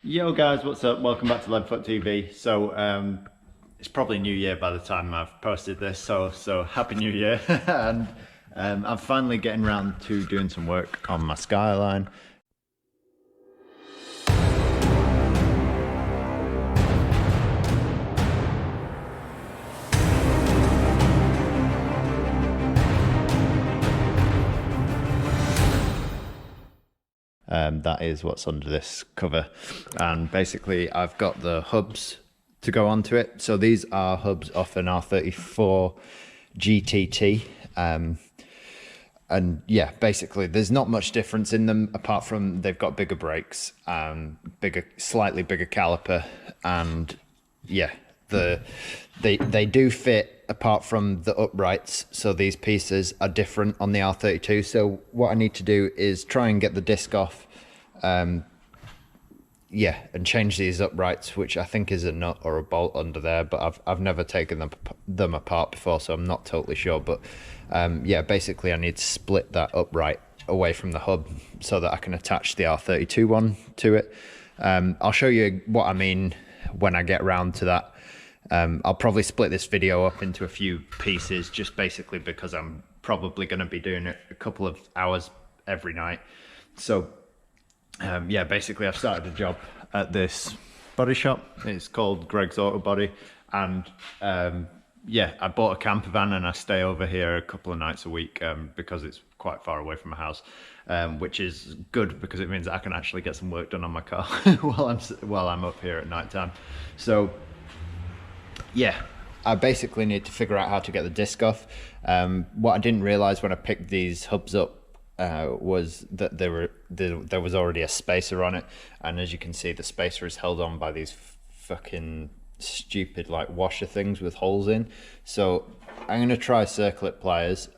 Yo guys, what's up? Welcome back to LeadFoot TV. So it's probably New Year by the time I've posted this, so Happy New Year. And I'm finally getting around to doing some work on my Skyline. That is what's under this cover, and basically I've got the hubs to go onto it. So these are hubs off an R34 GTT, and yeah, basically there's not much difference in them apart from they've got bigger brakes, slightly bigger caliper, and yeah, they do fit apart from the uprights. So these pieces are different on the R32. So what I need to do is try and get the disc off, yeah, and change these uprights, which I think is a nut or a bolt under there, but I've never taken them apart before, so I'm not totally sure. But yeah, basically I need to split that upright away from the hub so that I can attach the R32 one to it. I'll show you what I mean when I get around to that. I'll probably split this video up into a few pieces, just basically because I'm probably going to be doing it a couple of hours every night. So yeah, basically I've started a job at this body shop. It's called Greg's Auto Body, and yeah, I bought a camper van and I stay over here a couple of nights a week because it's quite far away from my house, which is good because it means I can actually get some work done on my car while I'm up here at night time. So yeah, I basically need to figure out how to get the disc off. What I didn't realize when I picked these hubs up was that there was already a spacer on it, and as you can see, the spacer is held on by these fucking stupid like washer things with holes in. So I'm going to try circlip pliers.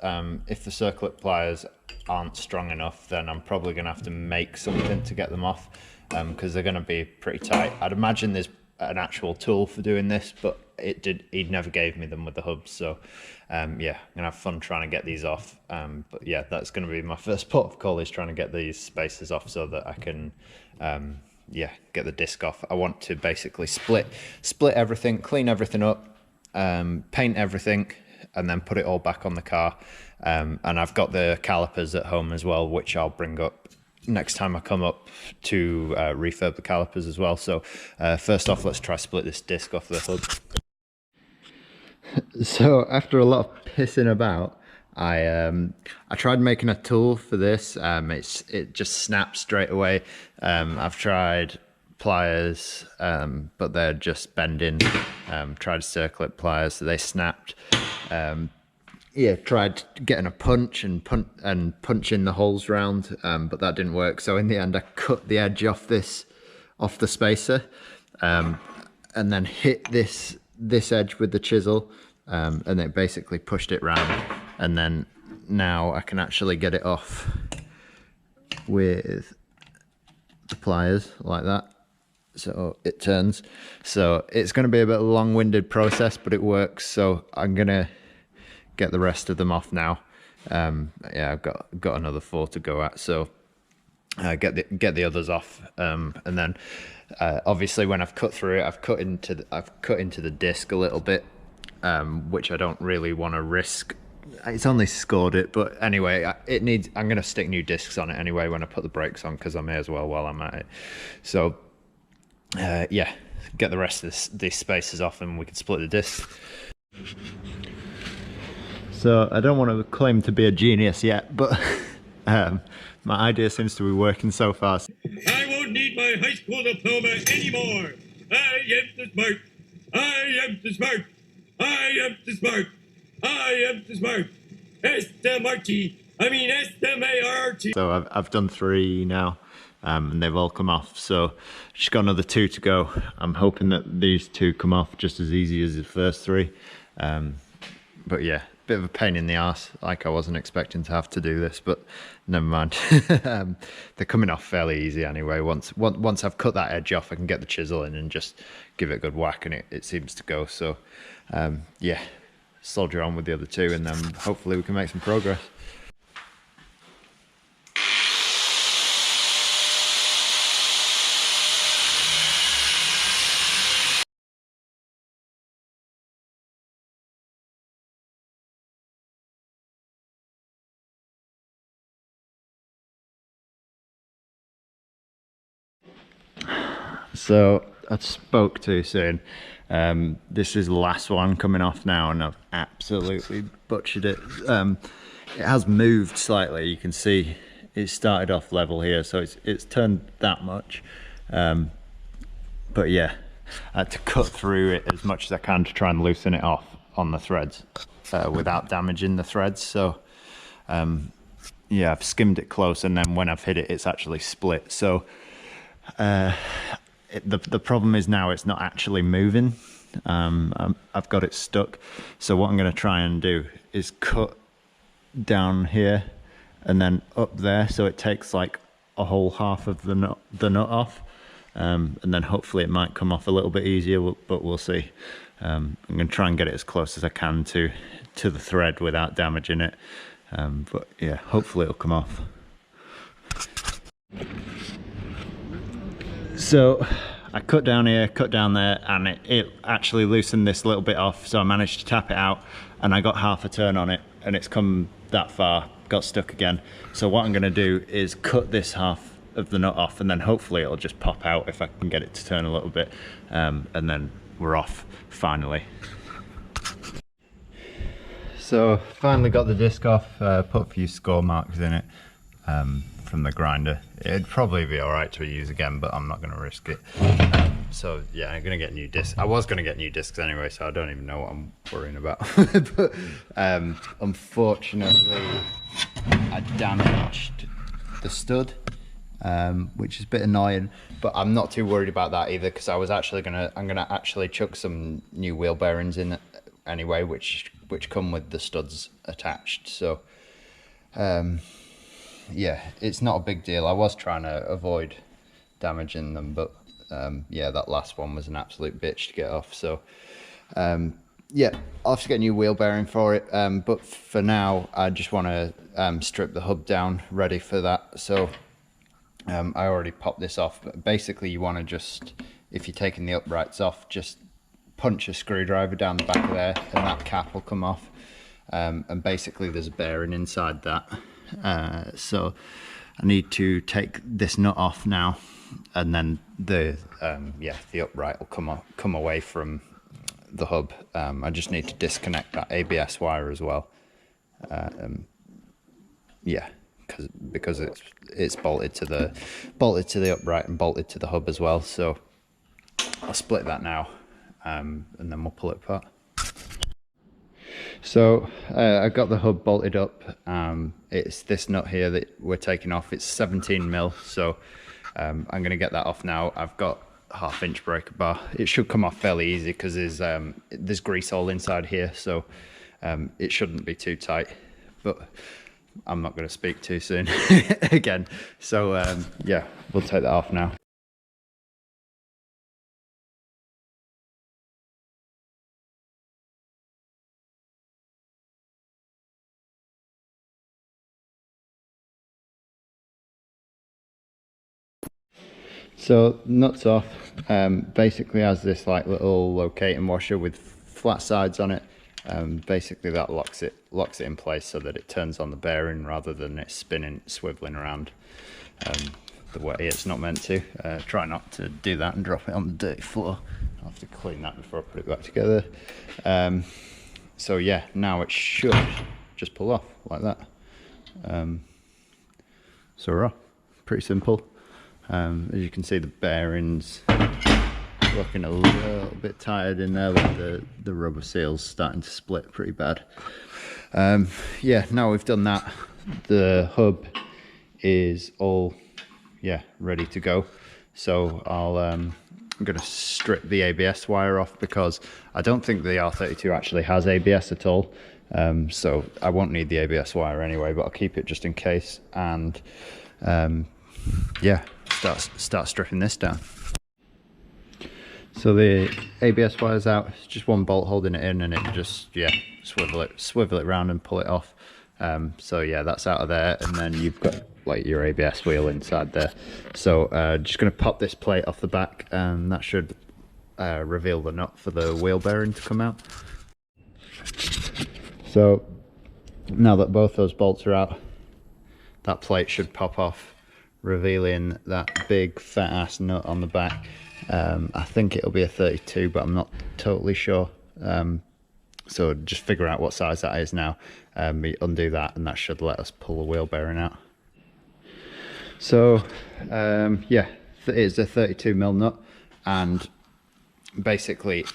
If the circlip pliers aren't strong enough, then I'm probably going to have to make something to get them off, because they're going to be pretty tight. I'd imagine there's an actual tool for doing this, but he never gave me them with the hubs. So yeah, I'm gonna have fun trying to get these off. But yeah, that's gonna be my first port of call, is trying to get these spacers off so that I can yeah, get the disc off. I want to basically split everything, clean everything up, paint everything, and then put it all back on the car. And I've got the calipers at home as well, which I'll bring up next time I come up to refurb the calipers as well. So first off, let's try split this disc off the hub. So after a lot of pissing about, I tried making a tool for this. It just snaps straight away. I've tried pliers, but they're just bending. Tried circlip pliers, so they snapped. Yeah, tried getting a punch and punching the holes round, but that didn't work. So in the end, I cut the edge off the spacer, and then hit this edge with the chisel, and it basically pushed it round. And then now I can actually get it off with the pliers like that. So it turns. So it's going to be a bit of a long-winded process, but it works. So I'm gonna get the rest of them off now. Yeah, I've got another 4 to go at, so get the others off, and then obviously when I've cut through it, I've cut into the disc a little bit, which I don't really want to risk. It's only scored it, but anyway, I'm gonna stick new discs on it anyway when I put the brakes on, because I may as well while I'm at it. So yeah, get the rest of these spacers off and we can split the disc. So I don't want to claim to be a genius yet, but my idea seems to be working so far. I won't need my high school diploma anymore. I am the smart. I am the smart. I am the smart. I am the smart. S-M-R-T. I mean S-M-A-R-T. So I've done 3 now, and they've all come off. So just got another 2 to go. I'm hoping that these 2 come off just as easy as the first 3. But yeah, bit of a pain in the arse. Like, I wasn't expecting to have to do this, but never mind. They're coming off fairly easy anyway. Once I've cut that edge off, I can get the chisel in and just give it a good whack, and it seems to go. So yeah, soldier on with the other 2, and then hopefully we can make some progress. So I spoke too soon. This is the last one coming off now, and I've absolutely butchered it. It has moved slightly. You can see it started off level here, so it's turned that much. But yeah, I had to cut through it as much as I can to try and loosen it off on the threads without damaging the threads. So yeah, I've skimmed it close, and then when I've hit it, it's actually split. So the problem is now it's not actually moving. I've got it stuck. So what I'm going to try and do is cut down here and then up there, so it takes like a whole half of the nut off, and then hopefully it might come off a little bit easier, but we'll see. I'm going to try and get it as close as I can to the thread without damaging it, but yeah, hopefully it'll come off. So I cut down here, cut down there, and it actually loosened this little bit off, so I managed to tap it out, and I got half a turn on it, and it's come that far, got stuck again. So what I'm going to do is cut this half of the nut off, and then hopefully it'll just pop out if I can get it to turn a little bit, and then we're off finally. So finally got the disc off, put a few score marks in it from the grinder. It'd probably be alright to use again, but I'm not going to risk it. So yeah, I'm going to get new discs. I was going to get new discs anyway, so I don't even know what I'm worrying about. But unfortunately I damaged the stud, which is a bit annoying, but I'm not too worried about that either, because I was actually I'm gonna actually chuck some new wheel bearings in anyway, which come with the studs attached. So yeah, it's not a big deal. I was trying to avoid damaging them, but yeah, that last one was an absolute bitch to get off. So yeah, I'll have to get a new wheel bearing for it, but for now I just want to strip the hub down, ready for that. So I already popped this off, but basically you want to just, if you're taking the uprights off, just punch a screwdriver down the back of there and that cap will come off, and basically there's a bearing inside that. So I need to take this nut off now, and then the upright will come away from the hub. I just need to disconnect that ABS wire as well. Yeah, because it's bolted to the upright and bolted to the hub as well. So I'll split that now, and then we'll pull it apart. So I got the hub bolted up. It's this nut here that we're taking off. It's 17 mil, so I'm going to get that off now. I've got 1/2 inch breaker bar. It should come off fairly easy because there's grease all inside here, so it shouldn't be too tight, but I'm not going to speak too soon again. So yeah, we'll take that off now. So nuts off. Basically has this like little locating washer with flat sides on it. Basically that locks it in place so that it turns on the bearing rather than it swiveling around the way it's not meant to. Try not to do that and drop it on the dirty floor. I'll have to clean that before I put it back together. So yeah, now it should just pull off like that. So we're off. Pretty simple. As you can see, the bearings looking a little bit tired in there with the rubber seals starting to split pretty bad. Yeah, now we've done that, the hub is all ready to go. So I'm going to strip the ABS wire off because I don't think the R32 actually has ABS at all. So I won't need the ABS wire anyway, but I'll keep it just in case. And yeah, start stripping this down. So the ABS wire's out. It's just one bolt holding it in, and it just swivel it around and pull it off. So yeah, that's out of there, and then you've got like your ABS wheel inside there. So just going to pop this plate off the back, and that should reveal the nut for the wheel bearing to come out. So now that both those bolts are out, that plate should pop off revealing that big fat ass nut on the back. I think it'll be a 32, but I'm not totally sure. So just figure out what size that is now. We undo that, and that should let us pull the wheel bearing out. So yeah, it's a 32mm nut, and basically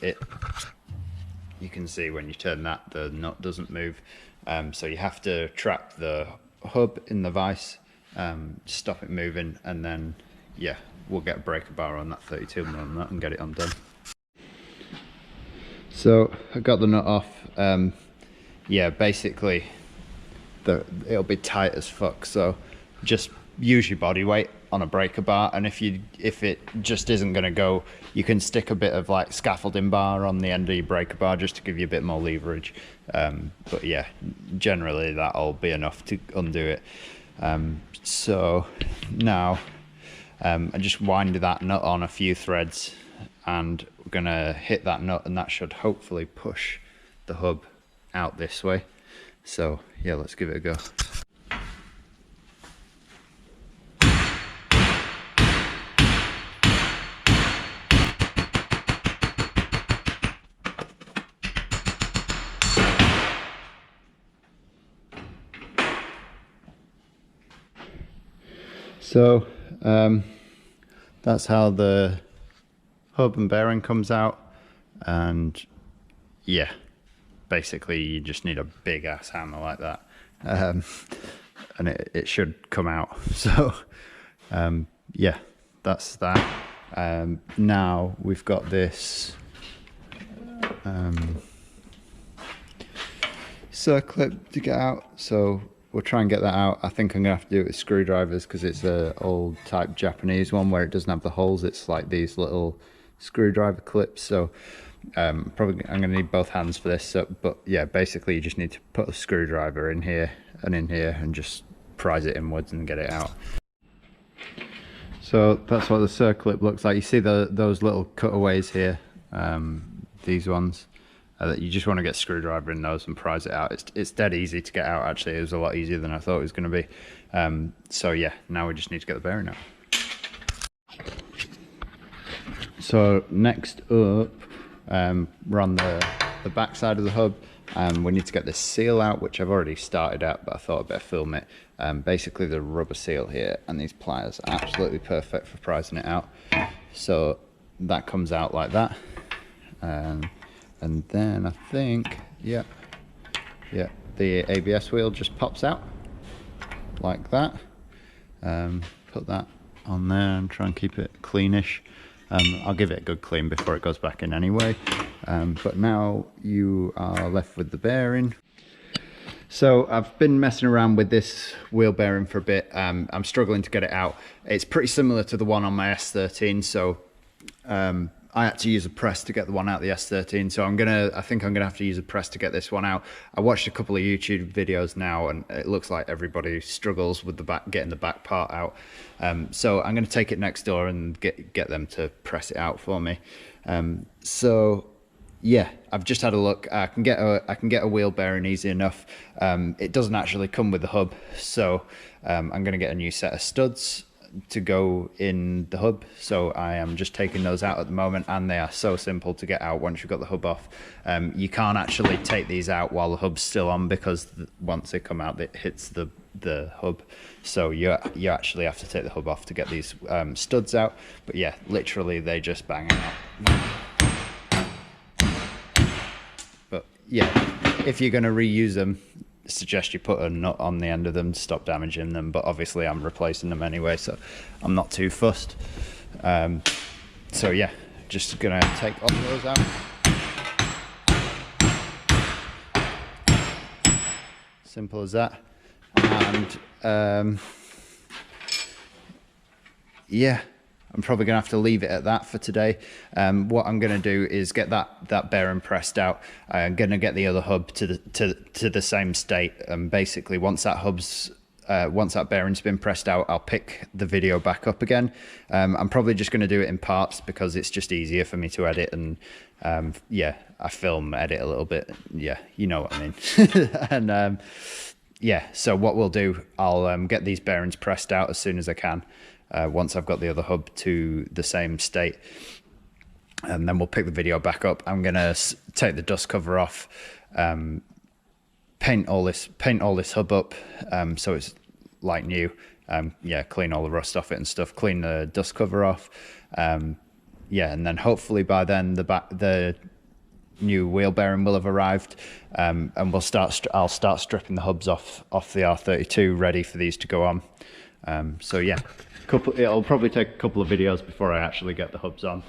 you can see when you turn that, the nut doesn't move. So you have to trap the hub in the vise, stop it moving, and then yeah, we'll get a breaker bar on that 32mm nut and get it undone. So I got the nut off. Yeah, basically it'll be tight as fuck, so just use your body weight on a breaker bar, and if it just isn't going to go, you can stick a bit of like scaffolding bar on the end of your breaker bar just to give you a bit more leverage. But yeah, generally that'll be enough to undo it. So now I just wind that nut on a few threads, and we're gonna hit that nut, and that should hopefully push the hub out this way. So yeah, let's give it a go. So that's how the hub and bearing comes out, and yeah, basically you just need a big ass hammer like that, and it should come out. So yeah, that's that. Now we've got this circlip to get out, so we'll try and get that out. I think I'm gonna have to do it with screwdrivers because it's an old type Japanese one where it doesn't have the holes. It's like these little screwdriver clips. So I'm gonna need both hands for this. So, but yeah, basically you just need to put a screwdriver in here and just prise it inwards and get it out. So that's what the circlip looks like. You see those little cutaways here, these ones. That you just want to get a screwdriver in those and prise it out. It's dead easy to get out, actually. It was a lot easier than I thought it was going to be. So yeah, now we just need to get the bearing out. So next up, we're on the back side of the hub, and we need to get this seal out, which I've already started at, but I thought I'd better film it. Basically the rubber seal here and these pliers are absolutely perfect for prising it out. So that comes out like that. And then I think, yeah, the ABS wheel just pops out like that. Put that on there and try and keep it cleanish. I'll give it a good clean before it goes back in anyway. But now you are left with the bearing. So I've been messing around with this wheel bearing for a bit. I'm struggling to get it out. It's pretty similar to the one on my S13, so I had to use a press to get the one out the S13, so I think I'm gonna have to use a press to get this one out. I watched a couple of YouTube videos now, and it looks like everybody struggles with getting the back part out. So I'm gonna take it next door and get them to press it out for me. So yeah, I've just had a look. I can get a wheel bearing easy enough. It doesn't actually come with the hub, so I'm gonna get a new set of studs to go in the hub. So I am just taking those out at the moment, and they are so simple to get out once you've got the hub off. You can't actually take these out while the hub's still on, because once they come out it hits the hub, so you actually have to take the hub off to get these studs out. But yeah, literally they just bang out. But yeah, if you're going to reuse them, suggest you put a nut on the end of them to stop damaging them, but obviously I'm replacing them anyway, so I'm not too fussed. So yeah, just gonna take all of those out. Simple as that. And yeah, I'm probably gonna have to leave it at that for today. What I'm gonna do is get that bearing pressed out. I'm gonna get the other hub to the same state, and basically once that bearing's been pressed out, I'll pick the video back up again. I'm probably just gonna do it in parts because it's just easier for me to edit, and yeah, I film edit a little bit. Yeah, you know what I mean. And yeah, so what we'll do, I'll get these bearings pressed out as soon as I can, once I've got the other hub to the same state, and then we'll pick the video back up. I'm gonna take the dust cover off, paint all this hub up, so it's like new. Yeah, clean all the rust off it and stuff, clean the dust cover off, yeah, and then hopefully by then the new wheel bearing will have arrived, and I'll start stripping the hubs off the R32, ready for these to go on. So yeah, it'll probably take a couple of videos before I actually get the hubs on,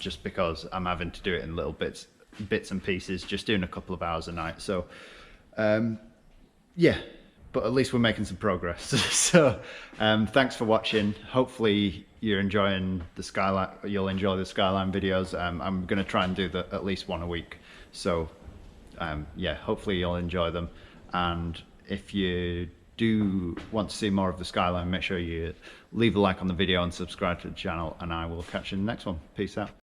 just because I'm having to do it in little bits and pieces, just doing a couple of hours a night. So yeah, but at least we're making some progress. So thanks for watching. Hopefully you're enjoying the Skyline. You'll enjoy the Skyline videos. I'm going to try and do at least one a week. So yeah, hopefully you'll enjoy them. And if you do want to see more of the Skyline, make sure you leave a like on the video and subscribe to the channel, and I will catch you in the next one. Peace out.